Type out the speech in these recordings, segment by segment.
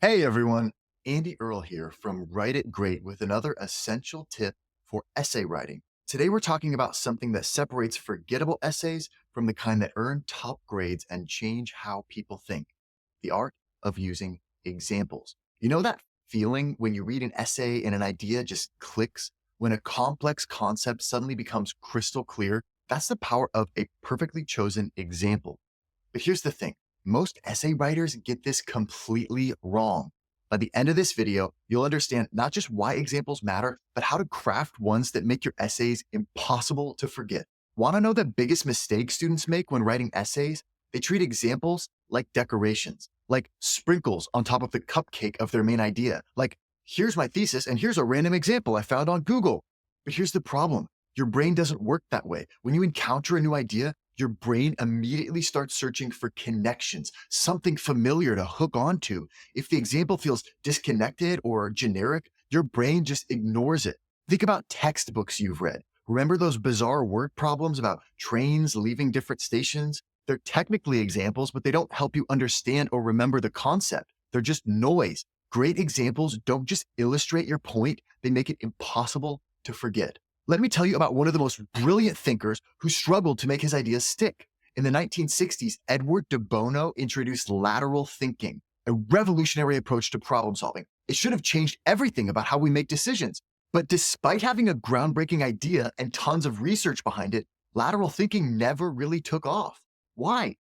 Hey everyone, Earle here from Write It Great with another essential tip for essay writing. Today we're talking about something that separates forgettable essays from the kind that earn top grades and change how people think: the art of using examples. You know that feeling when you read an essay and an idea just clicks? When a complex concept suddenly becomes crystal clear? That's the power of a perfectly chosen example. But here's the thing: most essay writers get this completely wrong. By the end of this video, you'll understand not just why examples matter, but how to craft ones that make your essays impossible to forget. Want to know the biggest mistake students make when writing essays? They treat examples like decorations, like sprinkles on top of the cupcake of their main idea. Like, here's my thesis and here's a random example I found on Google. But here's the problem: your brain doesn't work that way. When you encounter a new idea, your brain immediately starts searching for connections, something familiar to hook onto. If the example feels disconnected or generic, your brain just ignores it. Think about textbooks you've read. Remember those bizarre word problems about trains leaving different stations? They're technically examples, but they don't help you understand or remember the concept. They're just noise. Great examples don't just illustrate your point, they make it impossible to forget. Let me tell you about one of the most brilliant thinkers who struggled to make his ideas stick. In the 1960s, Edward de Bono introduced lateral thinking, a revolutionary approach to problem solving. It should have changed everything about how we make decisions. But despite having a groundbreaking idea and tons of research behind it, lateral thinking never really took off. Why?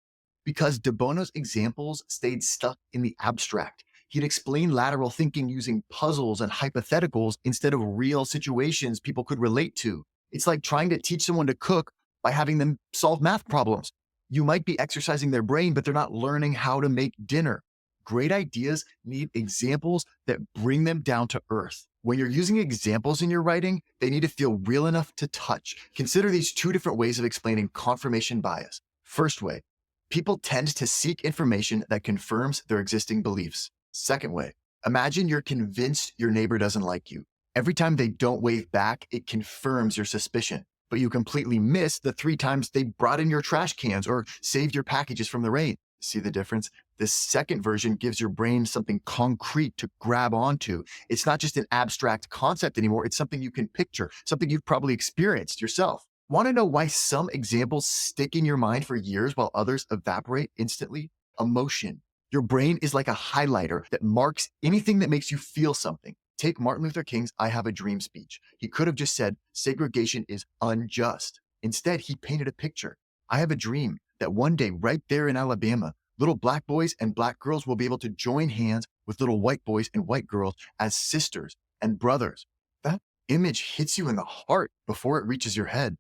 Because de Bono's examples stayed stuck in the abstract. He'd explain lateral thinking using puzzles and hypotheticals instead of real situations people could relate to. It's like trying to teach someone to cook by having them solve math problems. You might be exercising their brain, but they're not learning how to make dinner. Great ideas need examples that bring them down to earth. When you're using examples in your writing, they need to feel real enough to touch. Consider these two different ways of explaining confirmation bias. First way: people tend to seek information that confirms their existing beliefs. Second way: imagine you're convinced your neighbor doesn't like you. Every time they don't wave back, it confirms your suspicion. But you completely miss the 3 times they brought in your trash cans or saved your packages from the rain. See the difference? The second version gives your brain something concrete to grab onto. It's not just an abstract concept anymore. It's something you can picture, something you've probably experienced yourself. Want to know why some examples stick in your mind for years while others evaporate instantly? Emotion. Your brain is like a highlighter that marks anything that makes you feel something. Take Martin Luther King's "I Have a Dream" speech. He could have just said, segregation is unjust. Instead, he painted a picture. I have a dream that one day, right there in Alabama, little black boys and black girls will be able to join hands with little white boys and white girls as sisters and brothers. That image hits you in the heart before it reaches your head.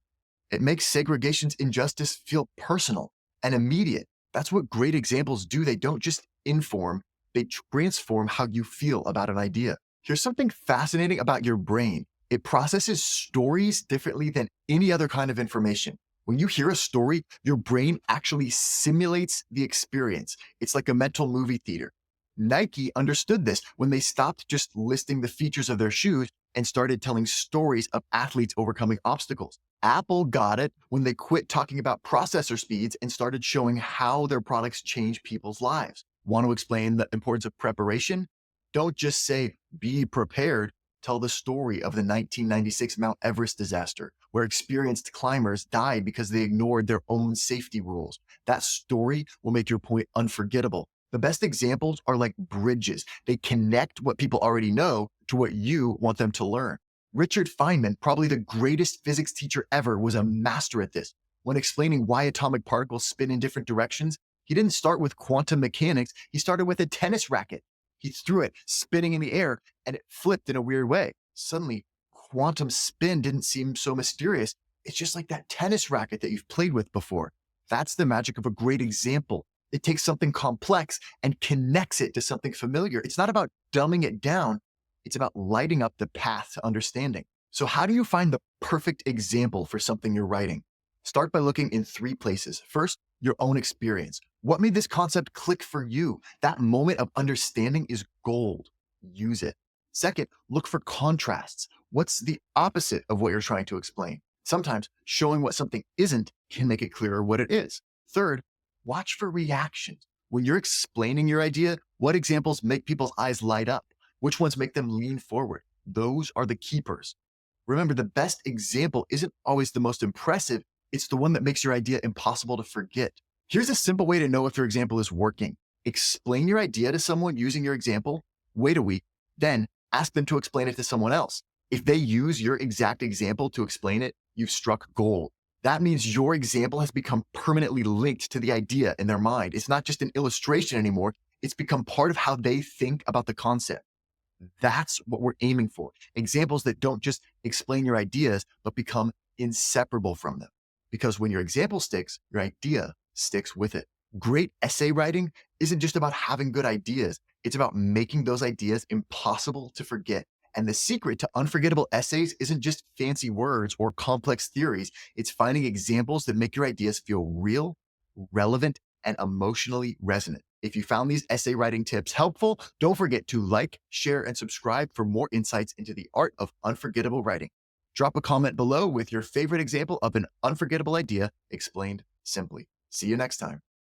It makes segregation's injustice feel personal and immediate. That's what great examples do. They don't just inform, they transform how you feel about an idea. Here's something fascinating about your brain: it processes stories differently than any other kind of information. When you hear a story, your brain actually simulates the experience. It's like a mental movie theater. Nike understood this when they stopped just listing the features of their shoes and started telling stories of athletes overcoming obstacles. Apple got it when they quit talking about processor speeds and started showing how their products change people's lives. Want to explain the importance of preparation? Don't just say, be prepared. Tell the story of the 1996 Mount Everest disaster, where experienced climbers died because they ignored their own safety rules. That story will make your point unforgettable. The best examples are like bridges. They connect what people already know to what you want them to learn. Richard Feynman, probably the greatest physics teacher ever, was a master at this. When explaining why atomic particles spin in different directions, he didn't start with quantum mechanics. He started with a tennis racket. He threw it, spinning in the air, and it flipped in a weird way. Suddenly, quantum spin didn't seem so mysterious. It's just like that tennis racket that you've played with before. That's the magic of a great example. It takes something complex and connects it to something familiar. It's not about dumbing it down. It's about lighting up the path to understanding. So how do you find the perfect example for something you're writing? Start by looking in 3 places. First, your own experience. What made this concept click for you? That moment of understanding is gold. Use it. Second, look for contrasts. What's the opposite of what you're trying to explain? Sometimes showing what something isn't can make it clearer what it is. Third, watch for reactions. When you're explaining your idea, What examples make people's eyes light up? Which ones make them lean forward? Those are the keepers. Remember, the best example isn't always the most impressive, it's the one that makes your idea impossible to forget. Here's a simple way to know if your example is working. Explain your idea to someone using your example, wait a week, then ask them to explain it to someone else. If they use your exact example to explain it, you've struck gold. That means your example has become permanently linked to the idea in their mind. It's not just an illustration anymore, it's become part of how they think about the concept. That's what we're aiming for. Examples that don't just explain your ideas, but become inseparable from them. Because when your example sticks, your idea sticks with it. Great essay writing isn't just about having good ideas, it's about making those ideas impossible to forget. And the secret to unforgettable essays isn't just fancy words or complex theories, it's finding examples that make your ideas feel real, relevant, and emotionally resonant. If you found these essay writing tips helpful, don't forget to like, share, and subscribe for more insights into the art of unforgettable writing. Drop a comment below with your favorite example of an unforgettable idea explained simply. See you next time.